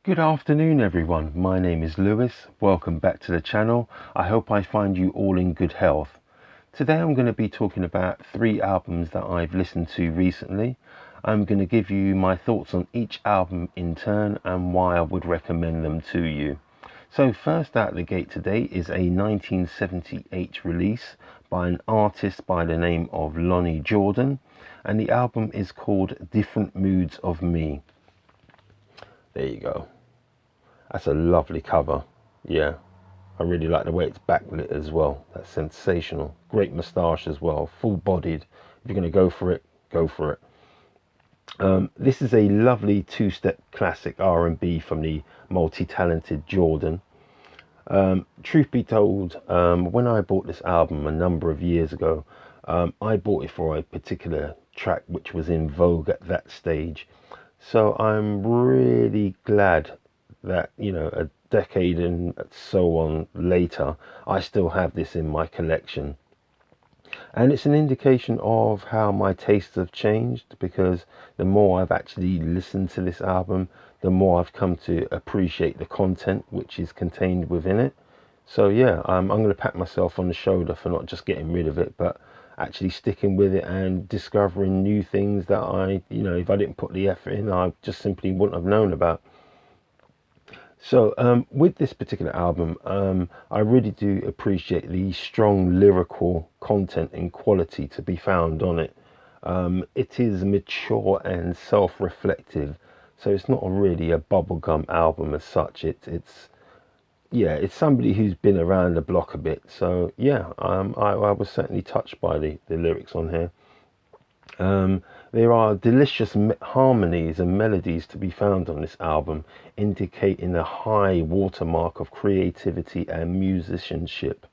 Good afternoon everyone, my name is Lewis, welcome back to the channel. I hope I find you all in good health. Today I'm going to be talking about 3 albums that I've listened to recently. I'm going to give you my thoughts on each album in turn and why I would recommend them to you. So first out the gate today is a 1978 release by an artist by the name of Lonnie Jordan, and the album is called Different Moods of Me. There you go. That's a lovely cover. Yeah, I really like the way it's backlit as well. That's sensational. Great moustache as well, full bodied. If you're going to go for it, go for it. This is a lovely 2-step classic R&B from the multi-talented Jordan. Truth be told, when I bought this album a number of years ago, I bought it for a particular track which was in vogue at that stage. So I'm really glad that, you know, a decade and so on later, I still have this in my collection. And it's an indication of how my tastes have changed, because the more I've actually listened to this album, the more I've come to appreciate the content which is contained within it. So yeah, I'm going to pat myself on the shoulder for not just getting rid of it, but actually sticking with it and discovering new things that if I didn't put the effort in, I just simply wouldn't have known about. So with this particular album, I really do appreciate the strong lyrical content and quality to be found on it. It is mature and self-reflective, so it's not really a bubblegum album as such. It's somebody who's been around the block a bit. So yeah, I was certainly touched by the lyrics on here. There are delicious harmonies and melodies to be found on this album, indicating a high watermark of creativity and musicianship.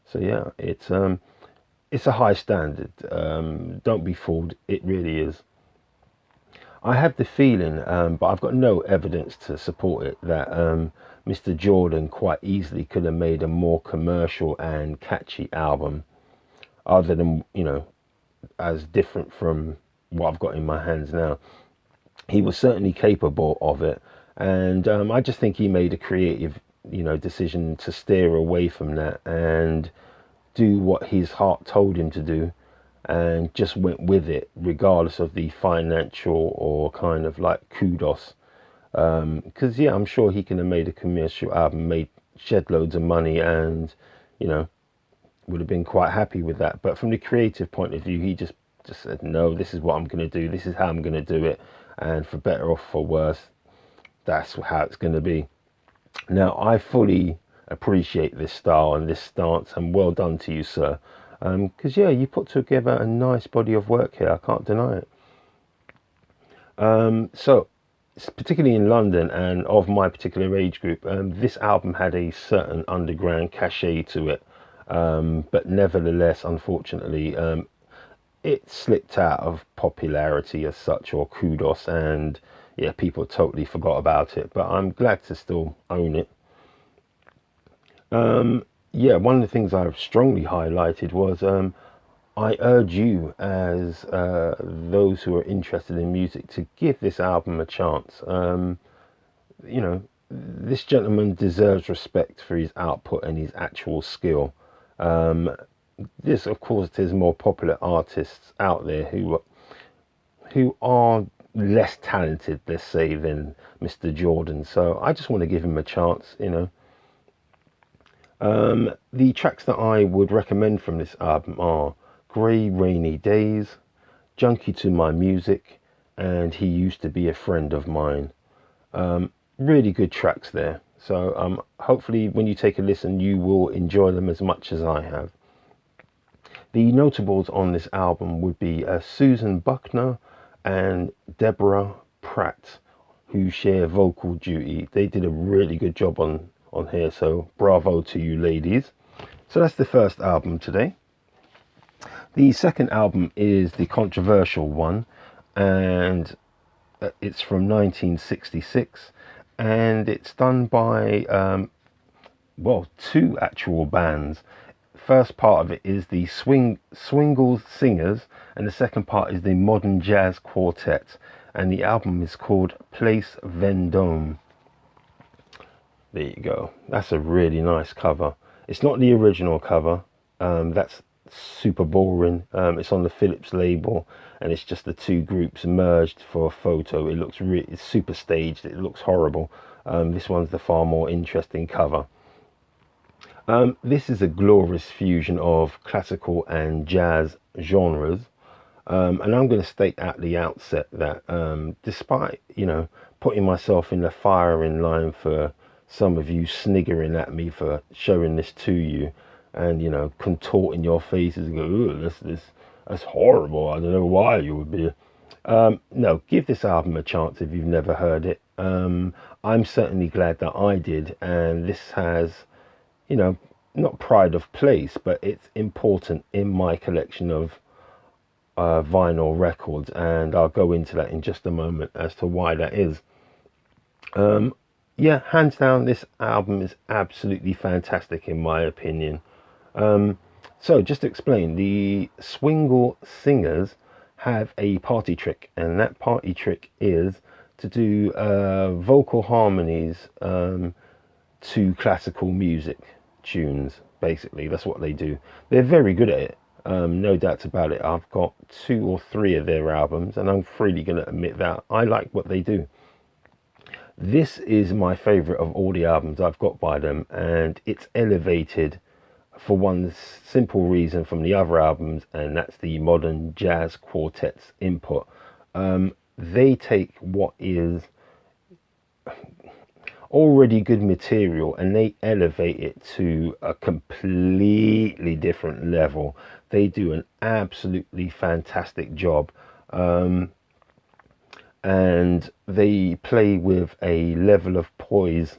So yeah, it's a high standard. Don't be fooled, it really is. I have the feeling, but I've got no evidence to support it, that Mr. Jordan quite easily could have made a more commercial and catchy album, other than, as different from what I've got in my hands now. He was certainly capable of it, and I just think he made a creative, decision to steer away from that and do what his heart told him to do, and just went with it regardless of the financial or kind of like kudos. Because yeah, I'm sure he can have made a commercial album, made shed loads of money, and would have been quite happy with that. But from the creative point of view, he just said, no, this is what I'm going to do, this is how I'm going to do it, and for better or for worse, that's how it's going to be. Now, I fully appreciate this style and this stance, and well done to you, sir, because yeah, you put together a nice body of work here, I can't deny it. So particularly in London and of my particular age group, this album had a certain underground cachet to it. But nevertheless, unfortunately, it slipped out of popularity as such, or kudos, and yeah, people totally forgot about it. But I'm glad to still own it. Yeah, one of the things I've strongly highlighted was I urge you, as those who are interested in music, to give this album a chance. This gentleman deserves respect for his output and his actual skill. This, of course, there's more popular artists out there who are less talented, let's say, than Mr. Jordan. So I just want to give him a chance, The tracks that I would recommend from this album are Grey Rainy Days, Junkie to My Music, and He Used to Be a Friend of Mine. Really good tracks there. So hopefully when you take a listen, you will enjoy them as much as I have. The notables on this album would be Susan Buckner and Deborah Pratt, who share vocal duty. They did a really good job on here, so bravo to you ladies. So that's the first album today. The second album is the controversial one, and it's from 1966, and it's done by 2 actual bands. First part of it is the Swingle Singers, and the second part is the Modern Jazz Quartet, and the album is called Place Vendôme. There you go. That's a really nice cover. It's not the original cover. That's super boring. It's on the Philips label, and it's just the two groups merged for a photo. It looks it's super staged. It looks horrible. This one's the far more interesting cover. This is a glorious fusion of classical and jazz genres. And I'm going to state at the outset that despite, putting myself in the firing line for some of you sniggering at me for showing this to you and, contorting your faces and go, ooh, that's horrible. I don't know why you would be. No, give this album a chance if you've never heard it. I'm certainly glad that I did. And this has, not pride of place, but it's important in my collection of vinyl records, and I'll go into that in just a moment as to why that is. Yeah, hands down, this album is absolutely fantastic in my opinion. So just to explain, the Swingle singers have a party trick, and that party trick is to do vocal harmonies to classical music tunes. Basically, that's what they do. They're very good at it. No doubts about it. I've got 2 or 3 of their albums, and I'm freely going to admit that I like what they do. This is my favorite of all the albums I've got by them, and it's elevated for one simple reason from the other albums, and that's the modern jazz quartet's input. They take what is already good material and they elevate it to a completely different level. They do an absolutely fantastic job, and they play with a level of poise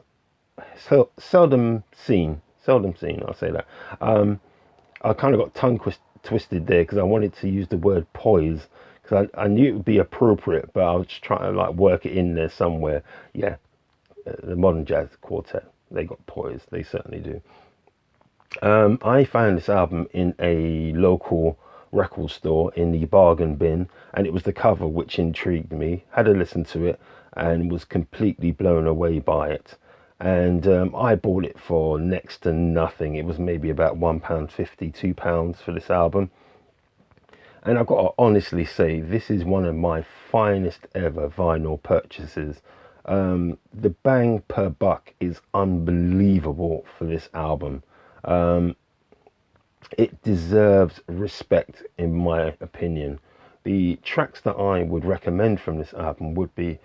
seldom seen. I'll say that. I kind of got tongue twisted there because I wanted to use the word poise because I knew it would be appropriate, but I was just trying to work it in there somewhere. Yeah, the modern jazz quartet, they got poise. They certainly do. I found this album in a local record store in the bargain bin, and it was the cover which intrigued me. Had a listen to it and was completely blown away by it. And I bought it for next to nothing. It was maybe about £1.50, £2 for this album. And I've got to honestly say, this is one of my finest ever vinyl purchases. The bang per buck is unbelievable for this album. It deserves respect in my opinion. The tracks that I would recommend from this album would be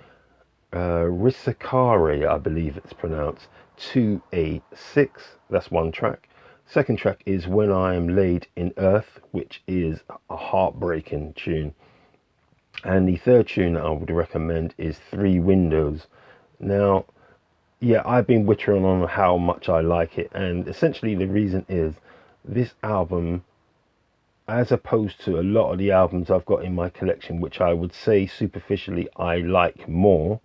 Risicare, I believe it's pronounced, 286, that's one track. Second track is When I'm Laid in Earth, which is a heartbreaking tune. And the third tune that I would recommend is Three Windows. Now, yeah, I've been wittering on how much I like it, and essentially the reason is this album, as opposed to a lot of the albums I've got in my collection, which I would say superficially I like more,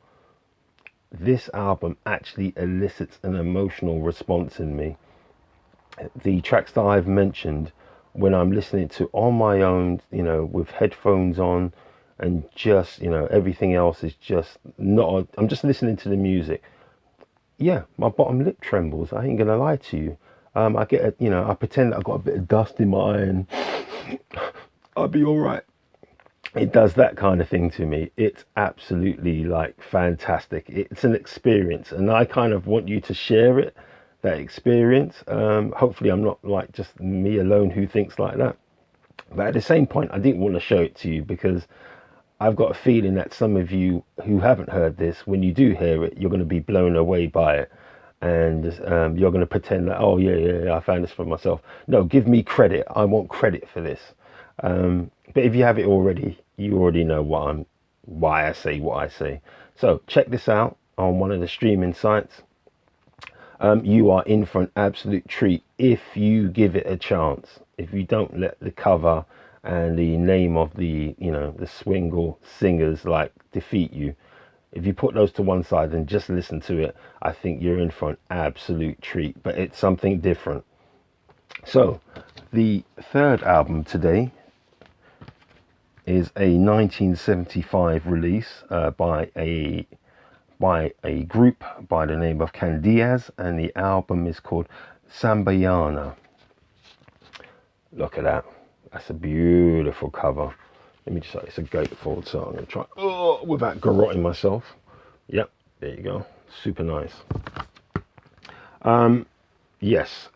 this album actually elicits an emotional response in me. The tracks that I've mentioned, when I'm listening to on my own, with headphones on, and just, everything else is just not, I'm just listening to the music. Yeah, my bottom lip trembles. I ain't gonna lie to you. I get I pretend that I've got a bit of dust in my eye and I'll be all right. It does that kind of thing to me. It's absolutely fantastic. It's an experience, and I kind of want you to share it, that experience. Hopefully I'm not just me alone who thinks like that. But at the same point, I didn't want to show it to you because I've got a feeling that some of you who haven't heard this, when you do hear it, you're going to be blown away by it. And you're going to pretend that, oh, yeah, I found this for myself. No, give me credit. I want credit for this. But if you have it already, you already know why I say what I say. So check this out on one of the streaming sites. You are in for an absolute treat if you give it a chance. If you don't let the cover and the name of the Swingle singers defeat you. If you put those to one side and just listen to it, I think you're in for an absolute treat, but it's something different. So the third album today is a 1975 release by a by a group by the name of Candeias, and the album is called Sambayana. Look at that. That's a beautiful cover. Let me just, it's a gatefold, so I'm going to try without garrotting myself. Yep, there you go. Super nice. Yes,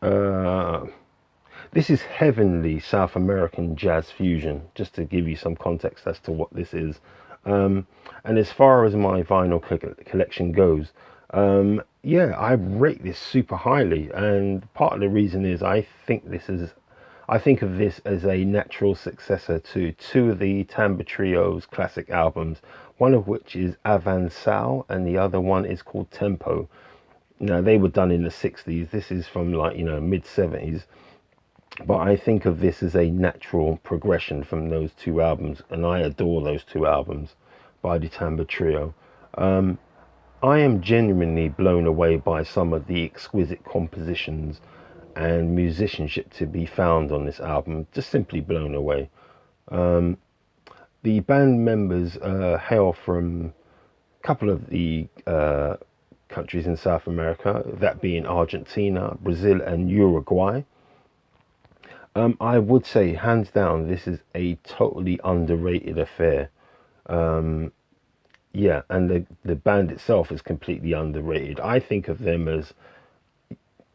this is heavenly South American jazz fusion, just to give you some context as to what this is. And as far as my vinyl collection goes, yeah, I rate this super highly. And part of the reason is I think of this as a natural successor to two of the Timbre Trio's classic albums, one of which is Avançao and the other one is called Tempo. Now, they were done in the 60s. This is from, like, you know, mid 70s. But I think of this as a natural progression from those two albums, and I adore those two albums by the Timbre Trio. I am genuinely blown away by some of the exquisite compositions and musicianship to be found on this album. Just simply blown away. The band members hail from a couple of the countries in South America, that being Argentina, Brazil and Uruguay. I would say, hands down, this is a totally underrated affair. Yeah, and the band itself is completely underrated. I think of them as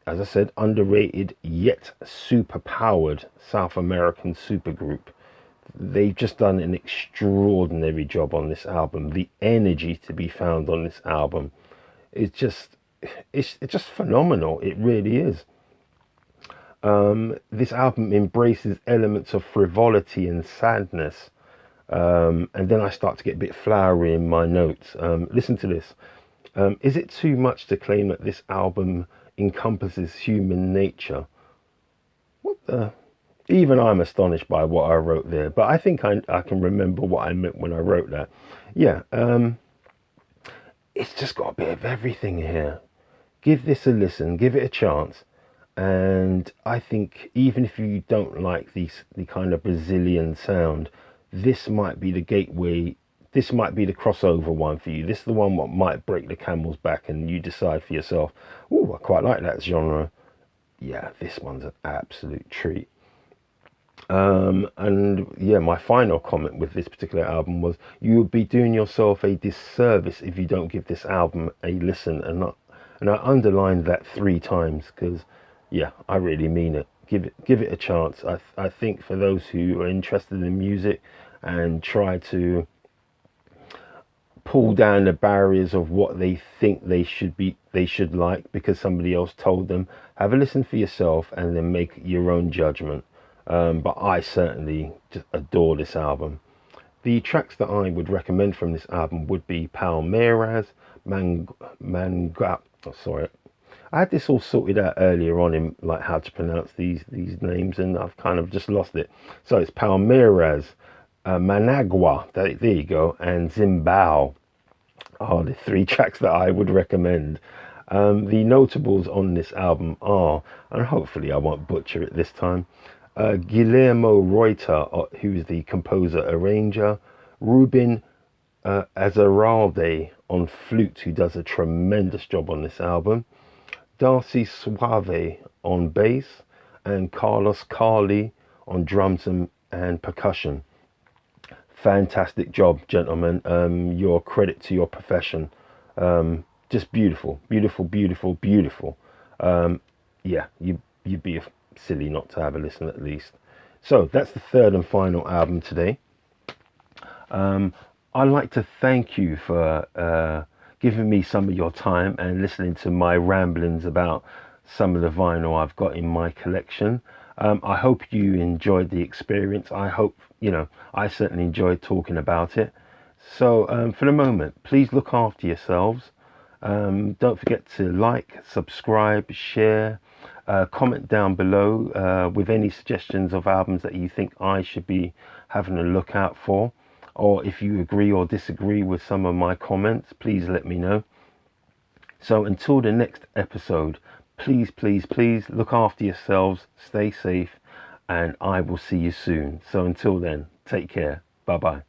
I said, underrated yet super powered South American supergroup. They've just done an extraordinary job on this album. The energy to be found on this album is just, it's just phenomenal. It really is. This album embraces elements of frivolity and sadness. And then I start to get a bit flowery in my notes. Listen to this. Is it too much to claim that this album encompasses human nature? What the? Even I'm astonished by what I wrote there, but I think I can remember what I meant when I wrote that. Yeah, it's just got a bit of everything here. Give this a listen, give it a chance. And I think even if you don't like the kind of Brazilian sound, this might be the gateway. This might be the crossover one for you. This is the one that might break the camel's back and you decide for yourself, oh, I quite like that genre. Yeah, this one's an absolute treat. And yeah, my final comment with this particular album was, you would be doing yourself a disservice if you don't give this album a listen. And I underlined that 3 times because, yeah, I really mean it. Give it a chance. I think for those who are interested in music and try to pull down the barriers of what they think they should like because somebody else told them, have a listen for yourself and then make your own judgment. But I certainly just adore this album. The tracks that I would recommend from this album would be Palmeiras, Manga. Oh, sorry, I had this all sorted out earlier on in like how to pronounce these names, and I've kind of just lost it. So it's Palmeiras, Managua. There you go, and Zimbao are the 3 tracks that I would recommend. The notables on this album are, and hopefully I won't butcher it this time, Guillermo Reuter, who is the composer arranger, Ruben Azaralde on flute, who does a tremendous job on this album, Darcy Suave on bass, and Carlos Carli on drums and percussion. Fantastic job, gentlemen. Your credit to your profession. Just beautiful, beautiful, beautiful, beautiful. Yeah, you'd be silly not to have a listen at least. So that's the 3rd and final album today. I'd like to thank you for giving me some of your time and listening to my ramblings about some of the vinyl I've got in my collection. I hope you enjoyed the experience. I hope, I certainly enjoyed talking about it. So for the moment, please look after yourselves. Don't forget to like, subscribe, share, comment down below with any suggestions of albums that you think I should be having a look out for. Or if you agree or disagree with some of my comments, please let me know. So until the next episode, please, please, please look after yourselves, stay safe, and I will see you soon. So until then, take care. Bye-bye.